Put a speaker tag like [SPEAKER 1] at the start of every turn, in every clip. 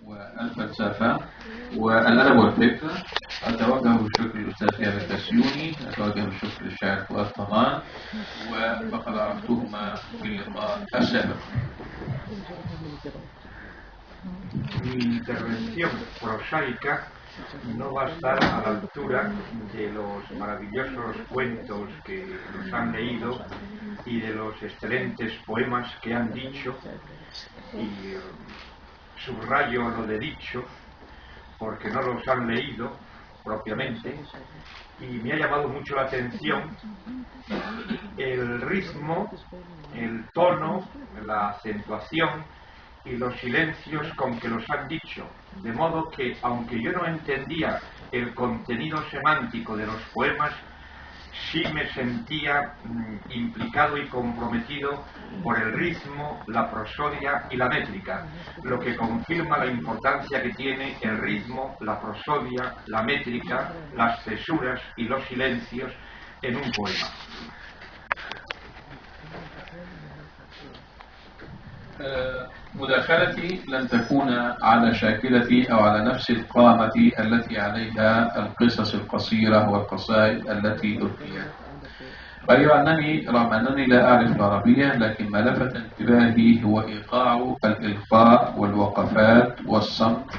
[SPEAKER 1] والفلسفة والأدب والفكر. أتوجه بالشكر للأستاذ إيهاب البسيوني، أتوجه بالشكر للشاعر فؤاد طمان، وفقد عرفتهما في اللقاء السابق.
[SPEAKER 2] Mi intervención prosaica no va a estar a la altura de los maravillosos cuentos que nos han leído y de los excelentes poemas que han dicho, y subrayo lo de dicho porque no los han leído propiamente, y me ha llamado mucho la atención el ritmo, el tono, la acentuación y los silencios con que los han dicho, de modo que, aunque yo no entendía el contenido semántico de los poemas, sí me sentía implicado y comprometido por el ritmo, la prosodia y la métrica, lo que confirma la importancia que tiene el ritmo, la prosodia, la métrica, las cesuras y los silencios en un poema.
[SPEAKER 1] مداخلتي لن تكون على شاكلتي أو على نفس القامة التي عليها القصص القصيرة والقصائد التي ألقيت. غير أنني رغم أنني لا أعرف العربية، لكن ما لفت انتباهي هو إيقاع الإلقاء والوقفات والصمت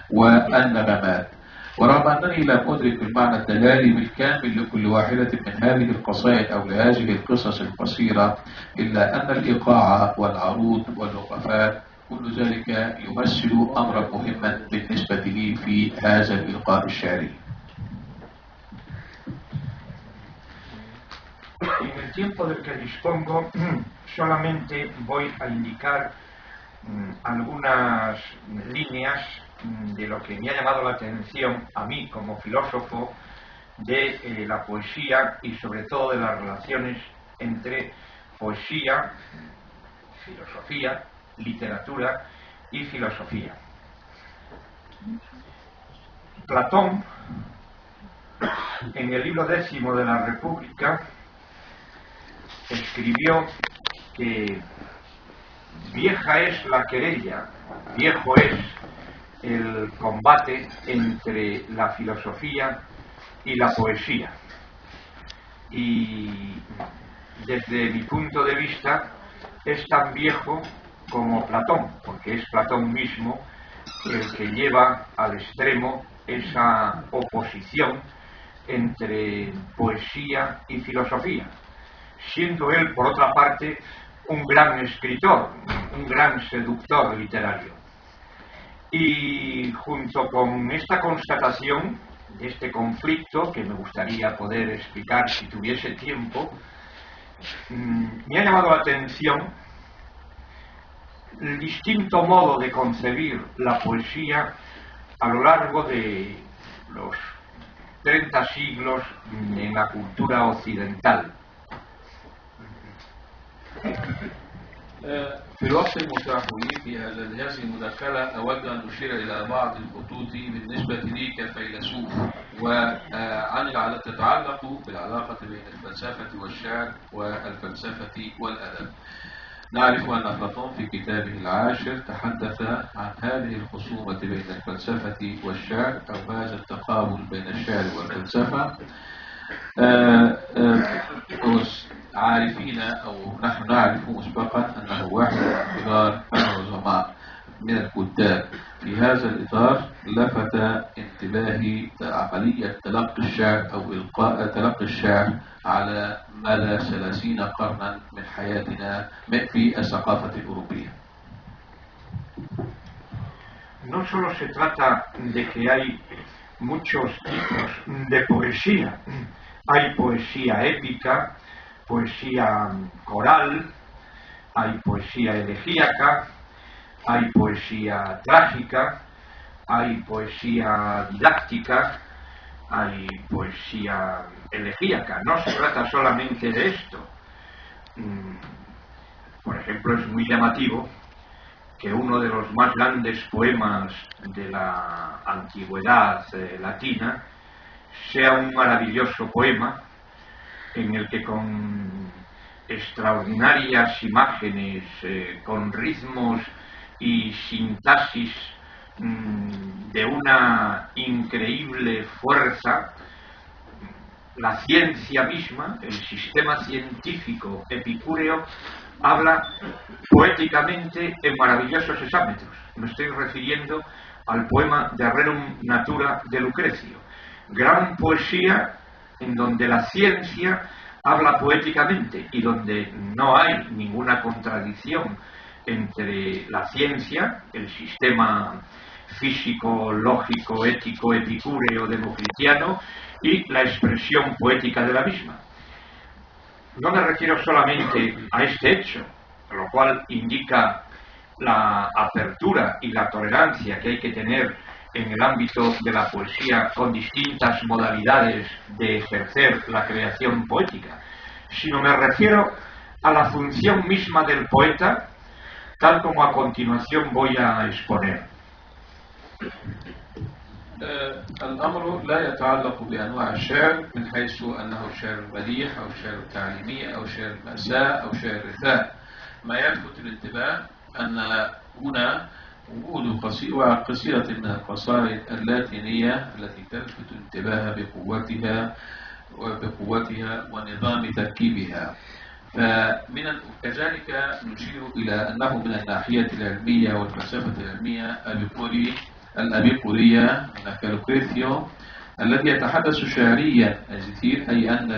[SPEAKER 1] والنغمات. ورغم أنني لم أدرك المعنى الدلالي بالكامل لكل واحدة من هذه القصائد أو لهذه القصص القصيرة، إلا أن الإيقاع والعروض والوقفات كل ذلك يمثل أمرا مهما بالنسبة لي في هذا الإلقاء الشعري.
[SPEAKER 2] En el tiempo del que dispongo, solamente voy a indicar algunas líneas de lo que me ha llamado la atención a mí como filósofo de la poesía y sobre todo de las relaciones entre poesía, filosofía, literatura y filosofía. Platón, en el libro 10 de la República, escribió que vieja es la querella, viejo es el combate entre la filosofía y la poesía. Y desde mi punto de vista es tan viejo como Platón, porque es Platón mismo el que lleva al extremo esa oposición entre poesía y filosofía, siendo él, por otra parte, un gran escritor, un gran seductor literario. Y junto con esta constatación de este conflicto, que me gustaría poder explicar si tuviese tiempo, me ha llamado la atención el distinto modo de concebir la poesía a lo largo de los 30 siglos en la cultura occidental.
[SPEAKER 1] في الوقت المتاح لي في هذه المداخلة أود أن أشير إلى بعض الخطوط بالنسبة لي كفيلسوف، وعن تتعلق بالعلاقة بين الفلسفة والشعر والفلسفة والأدب. نعرف أن أفلاطون في كتابه العاشر تحدث عن هذه الخصومة بين الفلسفة والشعر أو هذا التقابل بين الشعر والفلسفة. عارفين أو نحن نعرف مسبقا أنه واحد من كبار العظماء من الكتاب. في هذا الإطار لفت انتباهي عملية تلقي الشعر أو إلقاء تلقي الشعر على مدى 30 قرنا من حياتنا في الثقافة الأوروبية.
[SPEAKER 2] No solo se trata de que hay muchos tipos de poesía, hay poesía épica, poesía coral, hay poesía elegíaca, hay poesía trágica, hay poesía didáctica, hay poesía elegíaca. No se trata solamente de esto. Por ejemplo, es muy llamativo que uno de los más grandes poemas de la antigüedad latina sea un maravilloso poema en el que con extraordinarias imágenes, con ritmos y sintaxis de una increíble fuerza, la ciencia misma, el sistema científico epicúreo, habla poéticamente en maravillosos hexámetros. Me estoy refiriendo al poema de Rerum Natura de Lucrecio. Gran poesía en donde la ciencia habla poéticamente y donde no hay ninguna contradicción entre la ciencia, el sistema físico, lógico, ético, epicúreo, democristiano, y la expresión poética de la misma. No me refiero solamente a este hecho, lo cual indica la apertura y la tolerancia que hay que tener en el ámbito de la poesía con distintas modalidades de ejercer la creación poética, sino me refiero a la función misma del poeta, tal como a continuación voy a exponer.
[SPEAKER 1] الأمر لا يتعلق بأنواع الشعر من حيث أنه شعر مديح أو شعر تعليمي أو شعر مأساة أو شعر رثاء. ما يلفت الانتباه أن هنا وجود قصيدة من القصائد اللاتينية التي تلفت الانتباه بقوتها ونظام تركيبها. كذلك نشير إلى أنه من الناحية العلمية والفلسفة العلمية الأبيقورية من لوكريثيو الذي يتحدث شعريا أي أن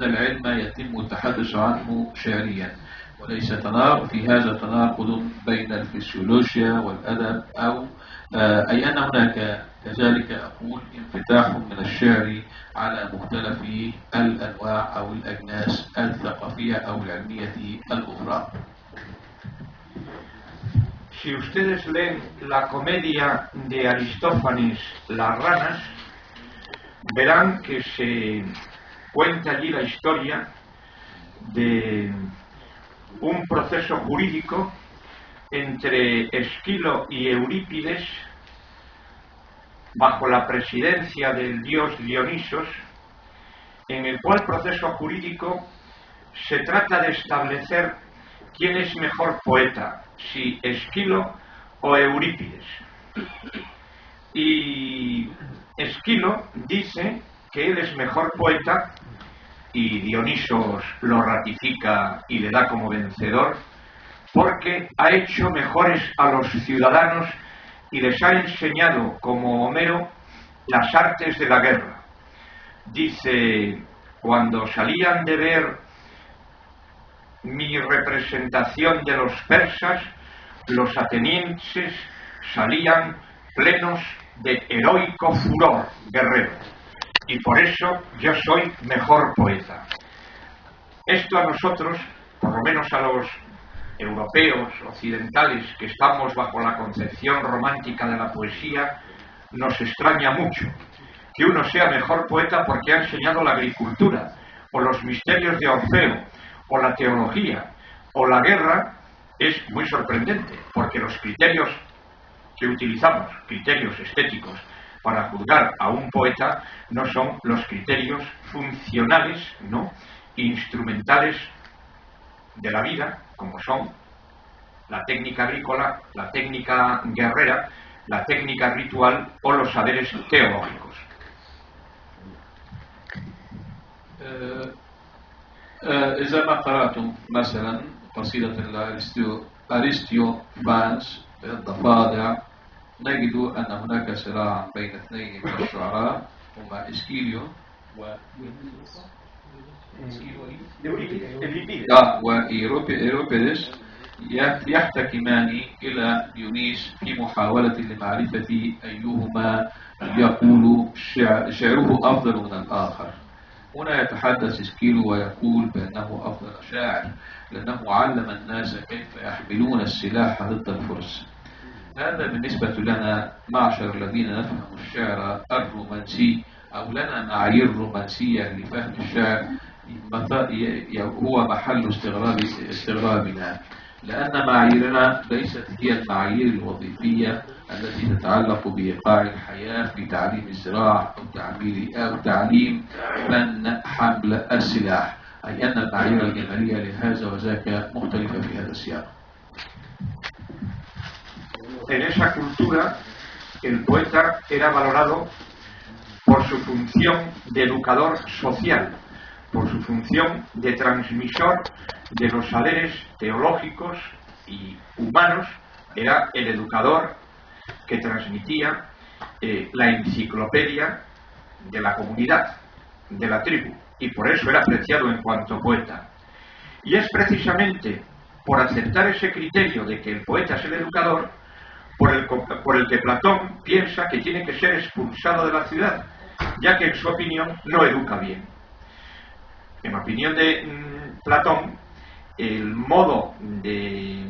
[SPEAKER 1] العلم يتم التحدث عنه شعريا، وليس في هذا تناقض بين الفسيولوجيا والأدب أي أن هناك كذلك أقول انفتاح من الشعر على مختلف الأنواع أو الأجناس الثقافية أو العلمية الأخرى.
[SPEAKER 2] Si ustedes leen la comedia de Aristófanes, Las ranas, verán que se cuenta allí la historia de un proceso jurídico entre Esquilo y Eurípides bajo la presidencia del dios Dionisos, en el cual proceso jurídico se trata de establecer quién es mejor poeta, si Esquilo o Eurípides. Y Esquilo dice que él es mejor poeta y Dionisos lo ratifica y le da como vencedor porque ha hecho mejores a los ciudadanos y les ha enseñado, como Homero, las artes de la guerra. Dice, cuando salían de ver mi representación de los persas, los atenienses salían plenos de heroico furor guerrero, y por eso yo soy mejor poeta. Esto a nosotros, por lo menos a los europeos, occidentales, que estamos bajo la concepción romántica de la poesía, nos extraña mucho que uno sea mejor poeta porque ha enseñado la agricultura, o los misterios de Orfeo, o la teología, o la guerra. Es muy sorprendente, porque los criterios que utilizamos, criterios estéticos, para juzgar a un poeta, no son los criterios funcionales, ¿no?, instrumentales de la vida, como son la técnica agrícola, la técnica guerrera, la técnica ritual o los saberes teológicos.
[SPEAKER 1] إذا ما قرأتم مثلا قصيدة أرسطوفانس الضفادع، نجد أن هناك صراع بين اثنين من الشعراء هما إسكيليو وإيروبيدس يحتكمان إلى ديونيس في محاولة لمعرفة أيهما يقول شعره أفضل من الآخر. هنا يتحدث إسكيلو ويقول بأنه أفضل شاعر لأنه علم الناس كيف يحملون السلاح ضد الفرس. هذا بالنسبة لنا معشر الذين نفهم الشعر الرومانسي أو لنا معايير رومانسية لفهم الشعر هو محل استغرابنا، لأن معاييرنا ليست هي المعايير الوظيفية التي تتعلق بإيقاع الحياة في تعليم الزراعة أو تعليم فن حمل السلاح، أي أن المعايير الجمالية لهذا وذاك مختلفة في هذا السياق.
[SPEAKER 2] en esa cultura el poeta era valorado por su función de educador social, por su función de transmisor de los saberes teológicos y humanos. Era el educador que transmitía la enciclopedia de la comunidad, de la tribu, y por eso era apreciado en cuanto poeta. Y es precisamente por aceptar ese criterio de que el poeta es el educador por el que Platón piensa que tiene que ser expulsado de la ciudad, ya que en su opinión no educa bien. En la opinión de Platón, el modo de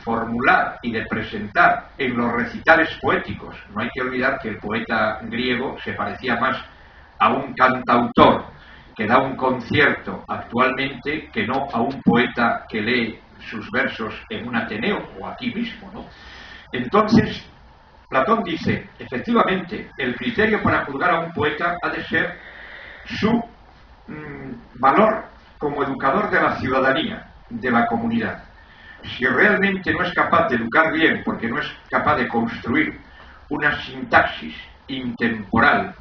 [SPEAKER 2] formular y de presentar en los recitales poéticos, no hay que olvidar que el poeta griego se parecía más a un cantautor que da un concierto actualmente que no a un poeta que lee sus versos en un Ateneo o aquí mismo, ¿no? Entonces, Platón dice, efectivamente, el criterio para juzgar a un poeta ha de ser su valor como educador de la ciudadanía, de la comunidad. Si realmente no es capaz de educar bien, porque no es capaz de construir una sintaxis intemporal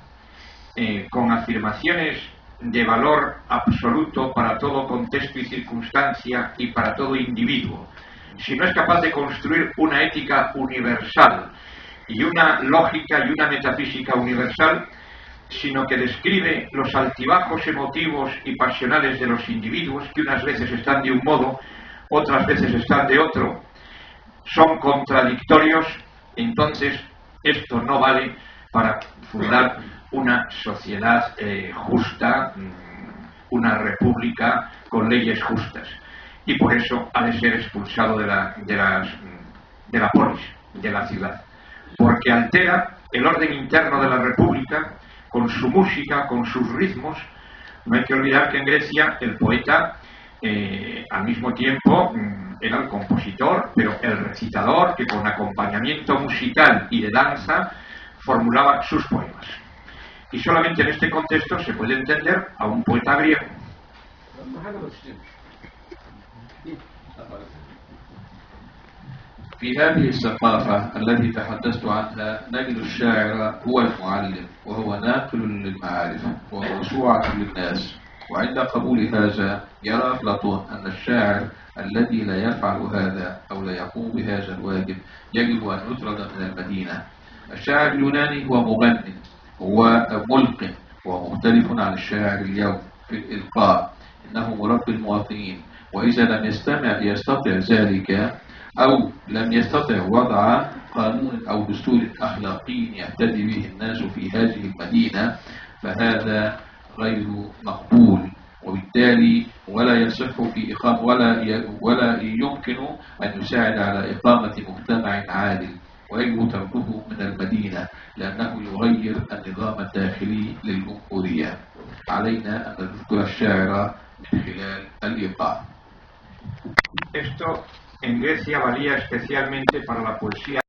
[SPEAKER 2] con afirmaciones de valor absoluto para todo contexto y circunstancia y para todo individuo, si no es capaz de construir una ética universal y una lógica y una metafísica universal, sino que describe los altibajos emotivos y pasionales de los individuos, que unas veces están de un modo, otras veces están de otro, son contradictorios, entonces esto no vale para fundar una sociedad justa, una república con leyes justas. Y por eso ha de ser expulsado de la polis, de la ciudad, porque altera el orden interno de la república con su música, con sus ritmos. No hay que olvidar que en Grecia el poeta al mismo tiempo era el compositor, pero el recitador que con acompañamiento musical y de danza formulaba sus poemas. Y solamente en este contexto se puede entender a un poeta griego.
[SPEAKER 1] في هذه الثقافة التي تحدثت عنها نجد الشاعر هو المعلم وهو ناقل للمعارف وموسوعة للناس. وعند قبول هذا يرى أفلاطون أن الشاعر الذي لا يفعل هذا أو لا يقوم بهذا الواجب يجب أن يطرد من المدينة. الشاعر اليوناني هو مغني، هو ملقن، ومختلف عن الشاعر اليوم في الإلقاء، إنه مربي المواطنين، وإذا لم يستطع ذلك أو لم يستطع وضع قانون أو دستور أخلاقي يهتدي به الناس في هذه المدينة فهذا غير مقبول، وبالتالي ولا يصح في إقامة ولا يمكن أن يساعد على إقامة مجتمع عادل، ويجب تركه من المدينة لأنه يغير النظام الداخلي للجمهورية. علينا أن نذكر الشاعر من خلال الإيقاع.
[SPEAKER 2] Esto en Grecia valía especialmente para la poesía